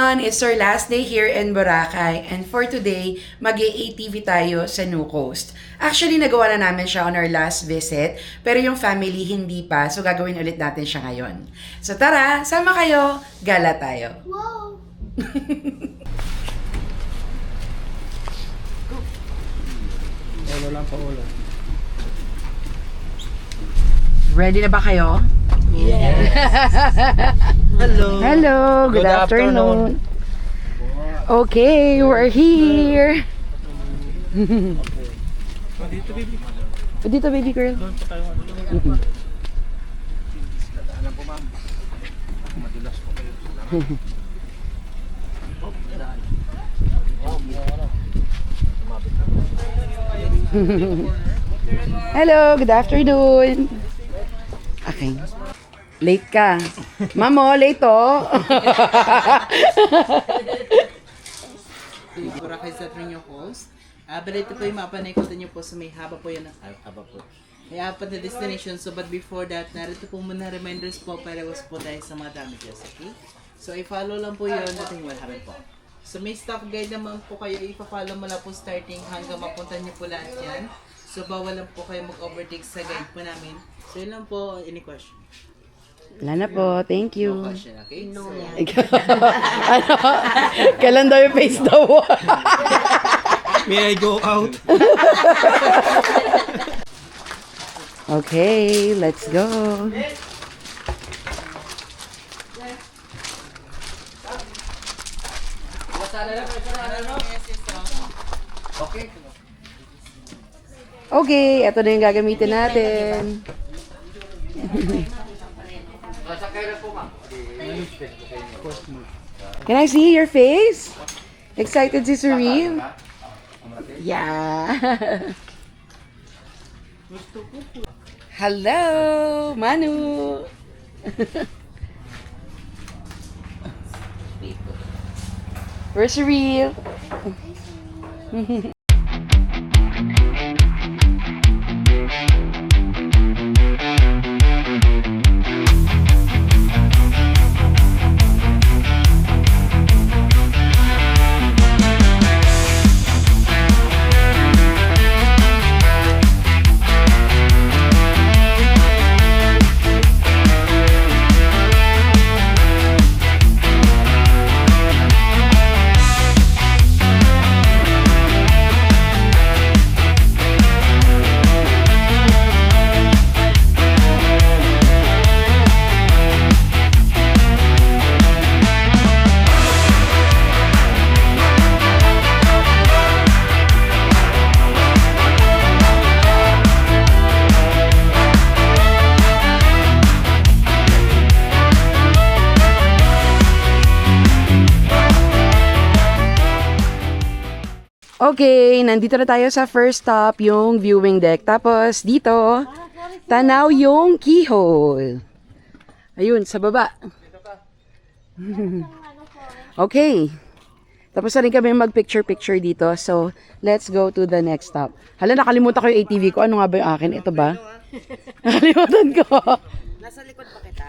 everyone! It's our last day here in Boracay and for today, mag-ATV tayo sa New Coast. Actually, nagawa na namin siya on our last visit, pero yung family hindi pa, so gagawin ulit natin siya ngayon. So tara, sama kayo, gala tayo! Wow! Ulo lang pa ulo. Ready na ba kayo? Yes! Hello! Hello! Good afternoon! Okay, we're here! Dito, baby. Dito, baby girl. Doon pa tayo. Alam po, ma'am. Madulas po kayo. Hello, good afternoon. Okay. Late ka. Mamo, late oh. Boracay sa New Coast. Bali ito po yung mapa na ikutan nyo po sa may haba po yan. Haba po. May apat na destination. So but before that, narito po muna reminders po para was po tayo sa mga damages. Okay? So i-follow lang po yun. Nothing will happen po. So may staff guide naman po kayo. I-follow mula po starting hanggang mapunta nyo po lahat yan. So bawal lang po kayo mag-overtake sa guide po namin. So yun lang po. Any question? Wala na po, thank you. No question, okay? No. Ano? Kailan daw yung face daw? May I go out? Okay, let's go. Okay, ito na yung gagamitin natin. Can I see your face? Excited si Surreal? Yeah. Hello, Manu. Where's Surreal? Okay, nandito na tayo sa first stop, yung viewing deck. Tapos dito, tanaw yung keyhole. Ayun, sa baba. Okay. Tapos na rin kami mag-picture-picture dito. So, let's go to the next stop. Hala, nakalimutan ko yung ATV ko. Ano nga ba yung akin? Ito ba? Nakalimutan ko. Nasa likod pa kita?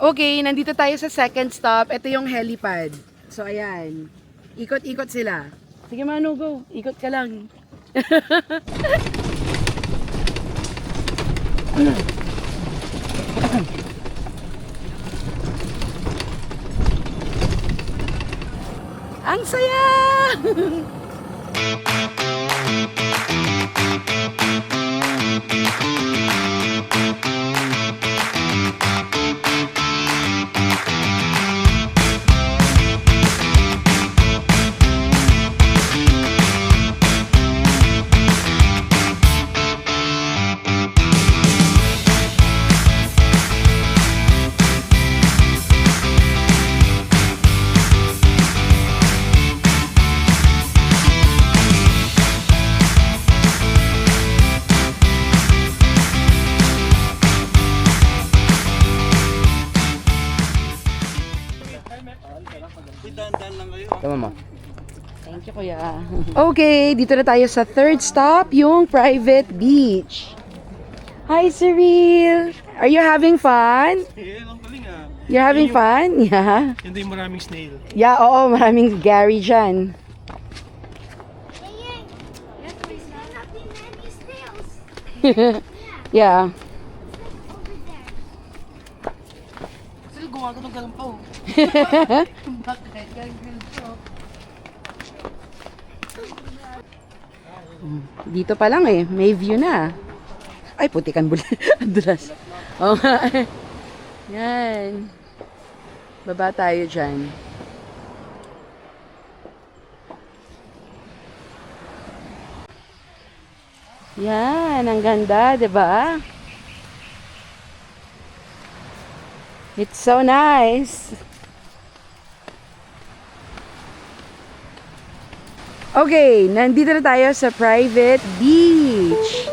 Okay, nandito tayo sa second stop. Ito yung helipad. So, ayan. Ikot-ikot sila. Sige, Manu, go. Ikot ka lang. Ang saya! Tama mo. Thank you, kuya. Okay, dito na tayo sa third stop, yung private beach. Hi, Cyril! Are you having fun? Ang galing ah. You're having fun? Yeah. Hindi maraming snail. Yeah, oo, maraming Gary dyan. Yeah. Sila gumagawa ng galampaw. Dito pa lang eh, may view na. Ay, putikan bula. Ang dulas. Oo nga. Yan. Baba tayo dyan. Yan, ang ganda, 'di ba? It's so nice. Okay, nandito na tayo sa private beach.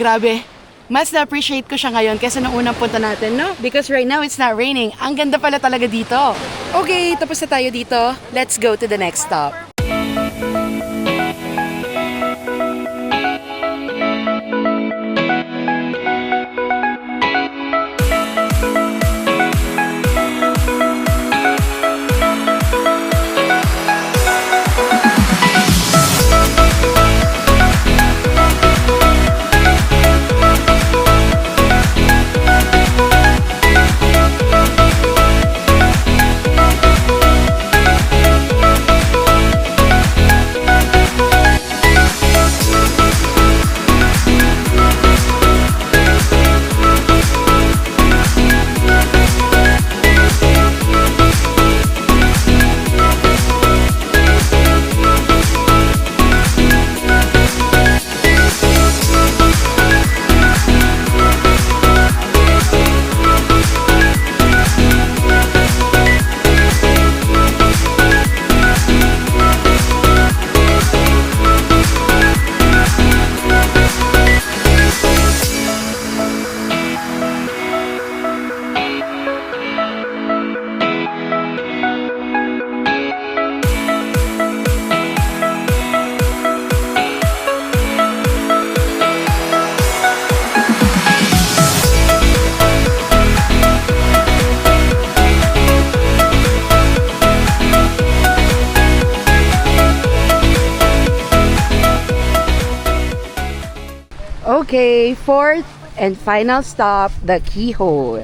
Grabe. Mas na-appreciate ko siya ngayon kaysa nung unang punta natin, no? Because right now, it's not raining. Ang ganda pala talaga dito. Okay, tapos na tayo dito. Let's go to the next stop. Okay, fourth and final stop, the keyhole.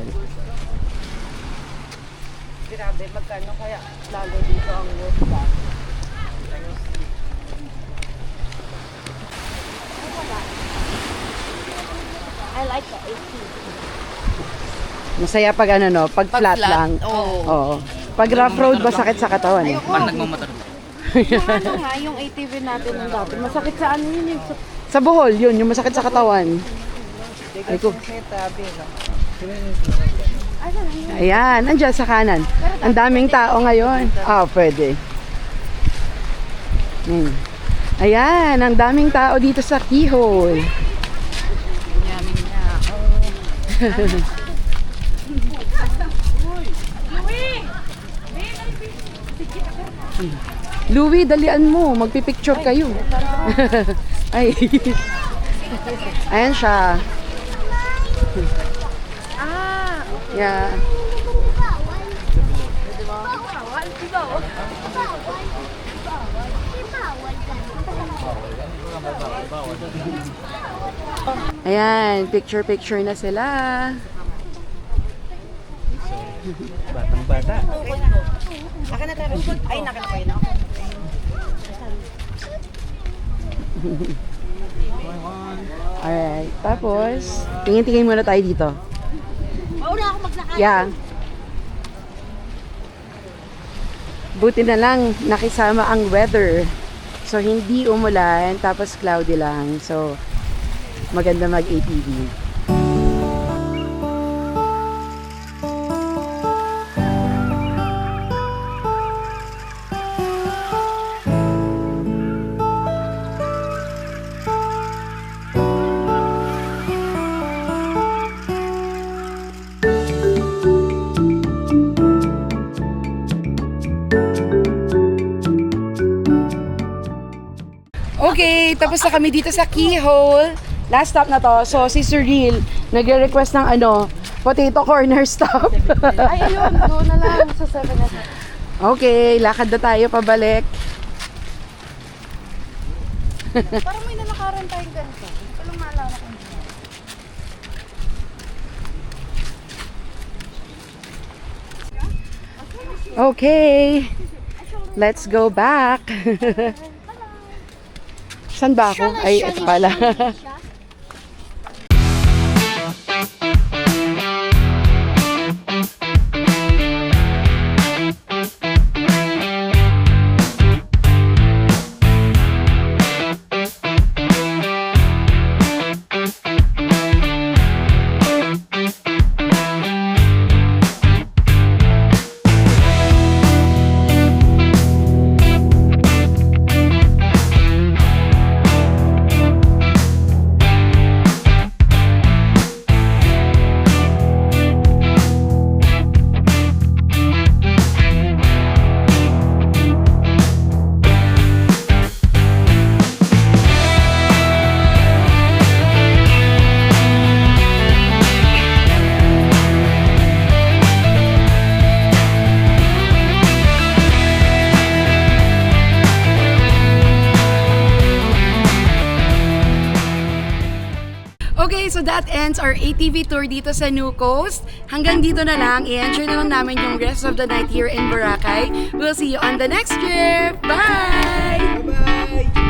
Grabe, magkano kaya lalo dito ang worth back? I like the 18. Masaya pag ano no, pag flat lang. Oo. Oo. Pag rough road ba sakit sa katawan eh. Parang nagmamotor. Yung ano nga, yung ATV natin ng dati. Masakit sa ano yun yung Sa Bohol, yun, yung masakit sa katawan. Ay ko. Ayan, nandiyan sa kanan. Ang daming tao ngayon. Pwede. Ayan, ang daming tao dito sa Keyhole. Louie, dalian mo. Magpipicture kayo. Ay. Ayan siya. Yeah. Ayan, picture-picture na sila. Batang-bata. Ay, nakalakoy na ako. Alright, tapos, tingin-tingin muna tayo dito. Mauna ako maglakad. Yeah. Buti na lang nakisama ang weather. So, hindi umulan, tapos cloudy lang. So, maganda mag-ATV. Okay, tapos na kami dito sa Keyhole. Last stop na to. So, si Cyril, nagre-request ng potato corner stop. Ay, ayun. Doon na lang sa 7-Eleven. Okay, lakad na tayo pabalik. Parang may nalakaran tayong ganito. Walang maalala ko. Okay, let's go back. Saan ba ako? Ay, ito pala. Okay, so that ends our ATV tour dito sa New Coast. Hanggang dito na lang. I-enjoy na lang namin yung rest of the night here in Boracay. We'll see you on the next trip. Bye! Bye-bye!